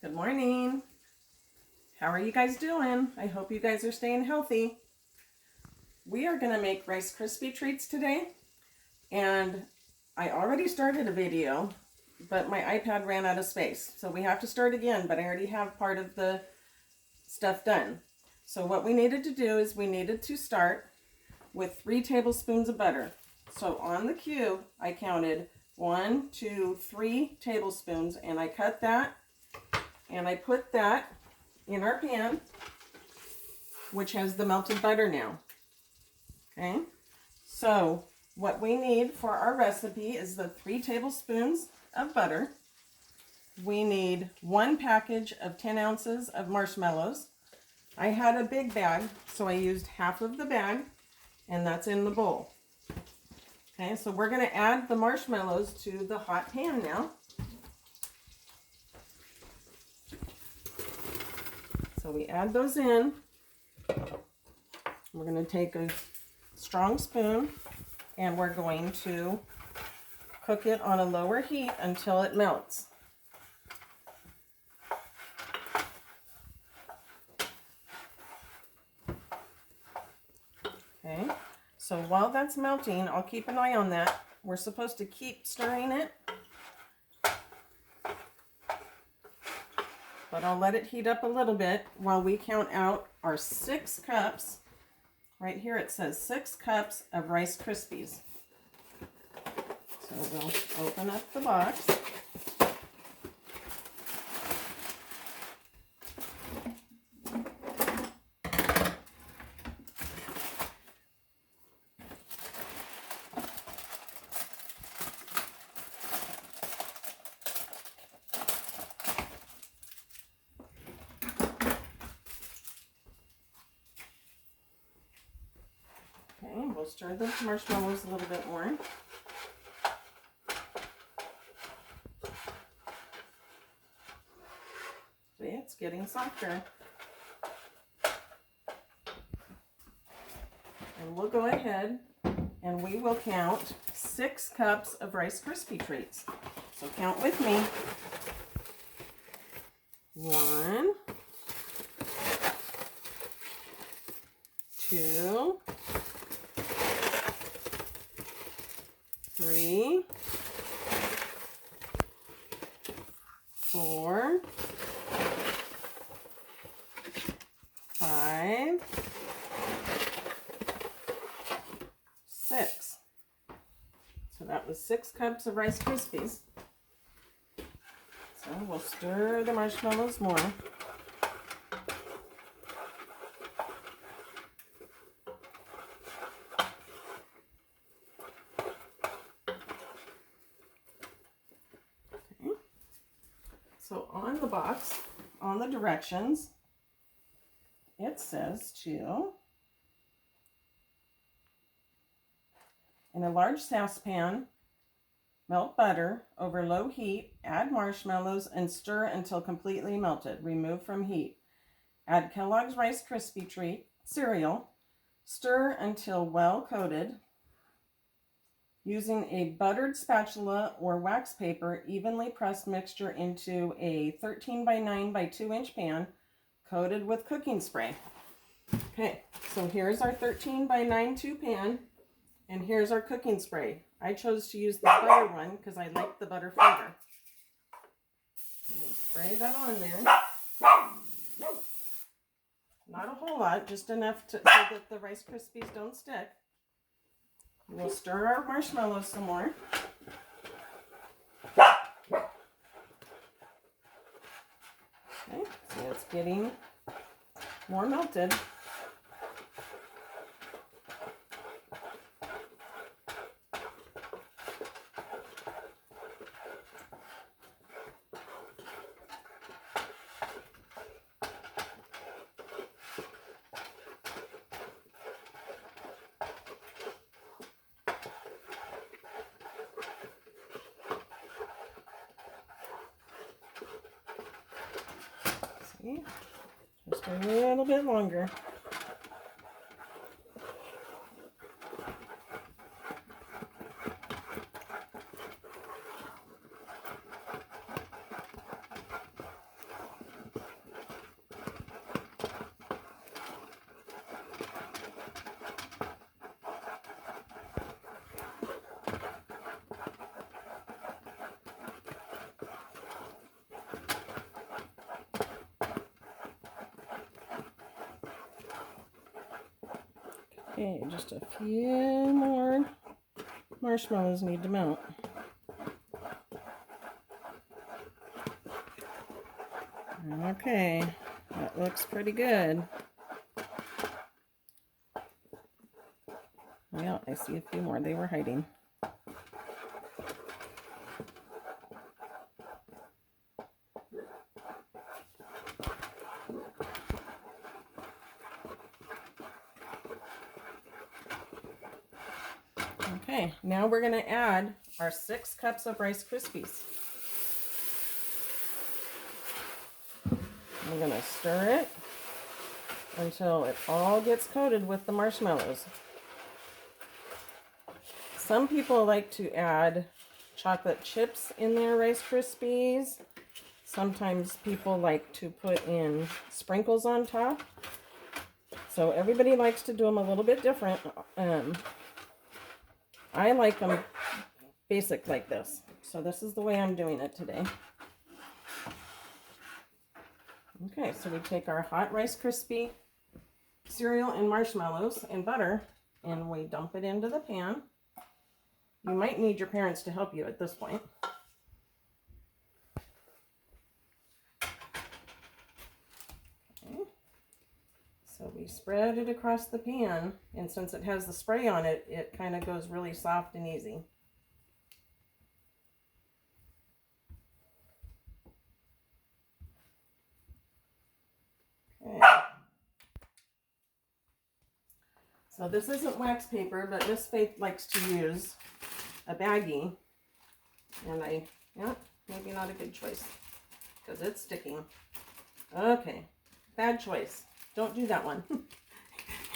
Good morning. How are you guys doing? I hope you guys are staying healthy. We are going to make Rice Krispie treats today, and I already started a video, but my iPad ran out of space, so we have to start again, but I already have part of the stuff done. So what we needed to do is we needed to start with 3 tablespoons of butter. So on the cube, I counted 1, 2, 3 tablespoons, and I cut that, and I put that in our pan, which has the melted butter now. Okay, so what we need for our recipe is the 3 tablespoons of butter. We need 1 package of 10 ounces of marshmallows. I had a big bag, so I used half of the bag, and that's in the bowl. Okay, so we're going to add the marshmallows to the hot pan now. So we add those in. We're going to take a strong spoon and we're going to cook it on a lower heat until it melts. Okay, so while that's melting, I'll keep an eye on that. We're supposed to keep stirring it, but I'll let it heat up a little bit while we count out our 6 cups. Right here it says 6 cups of Rice Krispies. So we'll open up the box. Okay, we'll stir the marshmallows a little bit more. See, it's getting softer. And we'll go ahead and we will count 6 cups of Rice Krispie treats. So count with me. 1, 2, 3, 4, 5, 6. So that was 6 cups of Rice Krispies. So we'll stir the marshmallows more. Okay. So on the box, on the directions, it says to, in a large saucepan, melt butter over low heat, add marshmallows, and stir until completely melted. Remove from heat. Add Kellogg's Rice Krispie Treat cereal. Stir until well coated. Using a buttered spatula or wax paper, evenly press mixture into a 13 by 9 by 2 inch pan coated with cooking spray. Okay, so here's our 13 by 9 2 pan, and here's our cooking spray. I chose to use the butter one because I like the butter flavor. Spray that on there. Not a whole lot, just enough so that the Rice Krispies don't stick. We'll stir our marshmallows some more. Okay, so it's getting more melted. See? Just a little bit longer. Okay, just a few more marshmallows need to melt. Okay, that looks pretty good. Well, I see a few more. They were hiding. Okay, now we're going to add our 6 cups of Rice Krispies. We're going to stir it until it all gets coated with the marshmallows. Some people like to add chocolate chips in their Rice Krispies. Sometimes people like to put in sprinkles on top. So everybody likes to do them a little bit different. I like them basic like this. So this is the way I'm doing it today. Okay, so we take our hot Rice Krispie cereal and marshmallows and butter, and we dump it into the pan. You might need your parents to help you at this point. Okay. So we spread it across the pan, and since it has the spray on it, it kind of goes really soft and easy. Okay. So this isn't wax paper, but Miss Faith likes to use a baggie, and maybe not a good choice because it's sticking. Okay, bad choice. Don't do that one.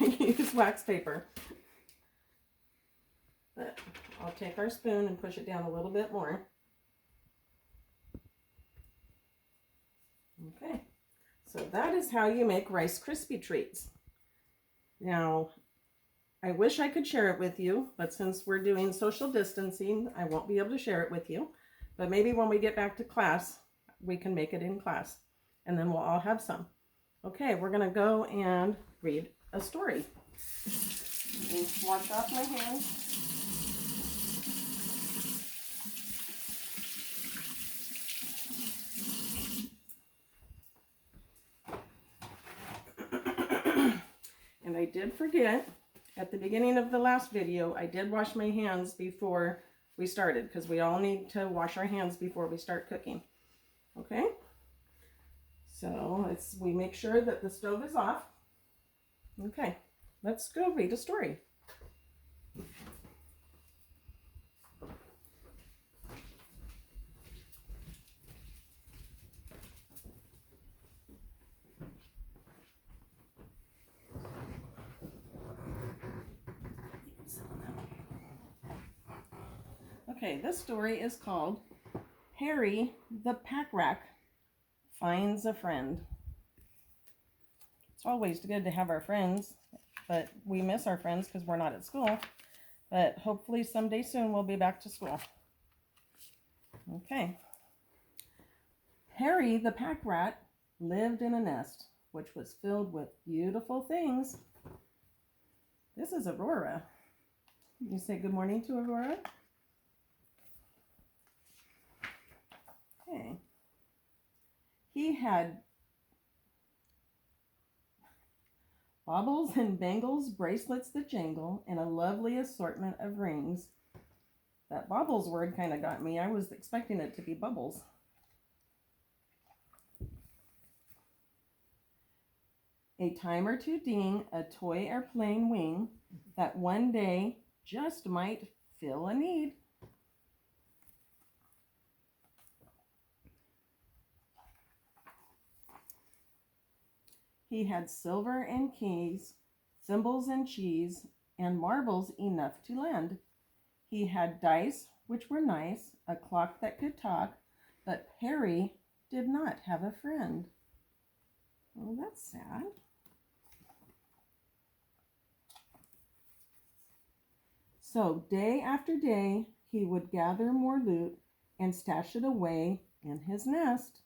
Use wax paper. But I'll take our spoon and push it down a little bit more. Okay, so that is how you make Rice Krispie treats. Now, I wish I could share it with you, but since we're doing social distancing, I won't be able to share it with you. But maybe when we get back to class, we can make it in class, and then we'll all have some. Okay, we're going to go and read a story. Let me wash off my hands. And I did forget, at the beginning of the last video, I did wash my hands before we started, because we all need to wash our hands before we start cooking. Okay? So we make sure that the stove is off. Okay, let's go read a story. Okay, this story is called Harry the Pack Rat Finds a Friend. It's always good to have our friends, but we miss our friends because we're not at school. But hopefully someday soon we'll be back to school. Okay. Harry the Pack Rat lived in a nest which was filled with beautiful things. This is Aurora. You say good morning to Aurora? Okay. He had baubles and bangles, bracelets that jangle, and a lovely assortment of rings. That baubles word kind of got me. I was expecting it to be bubbles. A time or two ding, a toy airplane wing that one day just might fill a need. He had silver and keys, thimbles and cheese, and marbles enough to lend. He had dice, which were nice, a clock that could talk, but Harry did not have a friend. Oh, that's sad. So day after day, he would gather more loot and stash it away in his nest.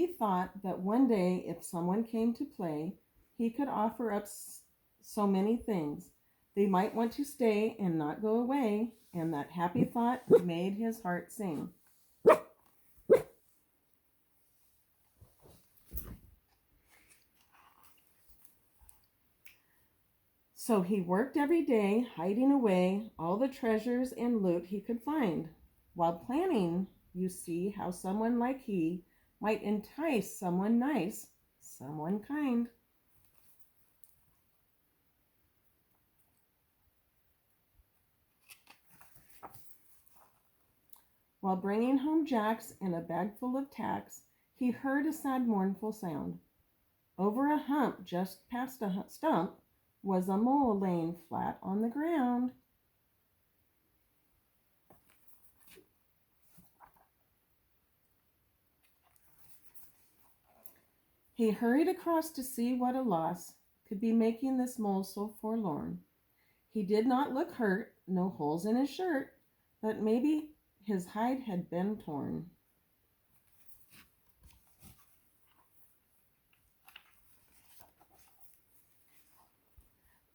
He thought that one day if someone came to play, he could offer up so many things. They might want to stay and not go away, and that happy thought made his heart sing. So he worked every day, hiding away all the treasures and loot he could find. While planning, you see how someone like he might entice someone nice, someone kind. While bringing home jacks and a bag full of tacks, he heard a sad, mournful sound. Over a hump just past a stump was a mole laying flat on the ground. He hurried across to see what a loss could be making this mole so forlorn. He did not look hurt, no holes in his shirt, but maybe his hide had been torn.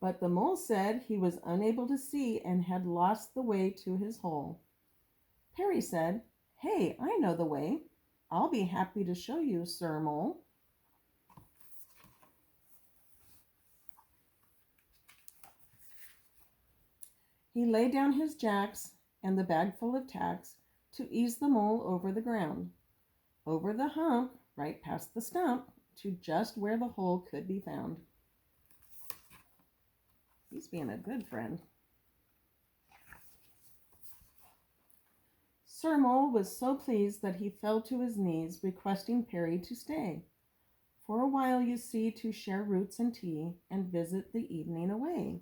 But the mole said he was unable to see and had lost the way to his hole. Perry said, "Hey, I know the way. I'll be happy to show you, Sir Mole." He laid down his jacks and the bag full of tacks to ease the mole over the ground, over the hump, right past the stump, to just where the hole could be found. He's being a good friend. Sir Mole was so pleased that he fell to his knees, requesting Perry to stay for a while, you see, to share roots and tea and visit the evening away.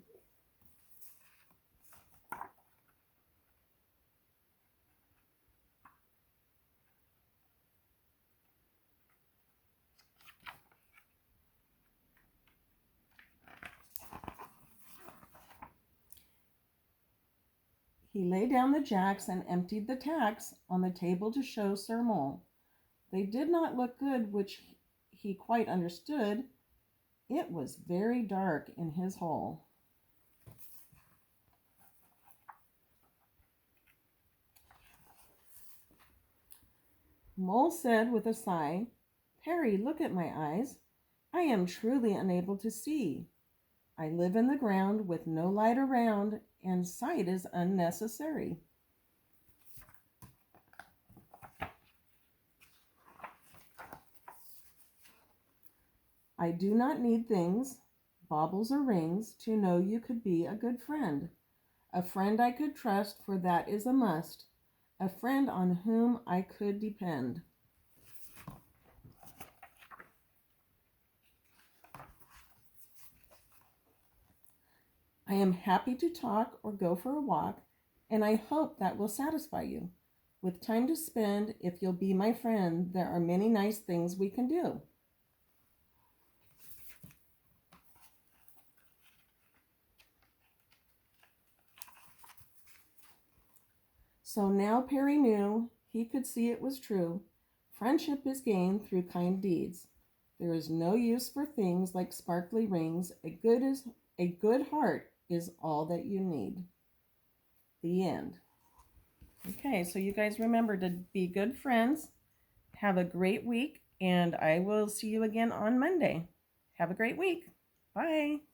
He lay down the jacks and emptied the tacks on the table to show Sir Mole. They did not look good, which he quite understood. It was very dark in his hole. Mole said with a sigh, "Perry, look at my eyes. I am truly unable to see. I live in the ground with no light around, and sight is unnecessary." "I do not need things, baubles or rings, to know you could be a good friend. A friend I could trust, for that is a must. A friend on whom I could depend." "I am happy to talk or go for a walk, and I hope that will satisfy you. With time to spend, if you'll be my friend, there are many nice things we can do." So now Perry knew, he could see it was true. Friendship is gained through kind deeds. There is no use for things like sparkly rings. A good heart is all that you need. The end. Okay, so you guys remember to be good friends. Have a great week, and I will see you again on Monday. Have a great week. Bye.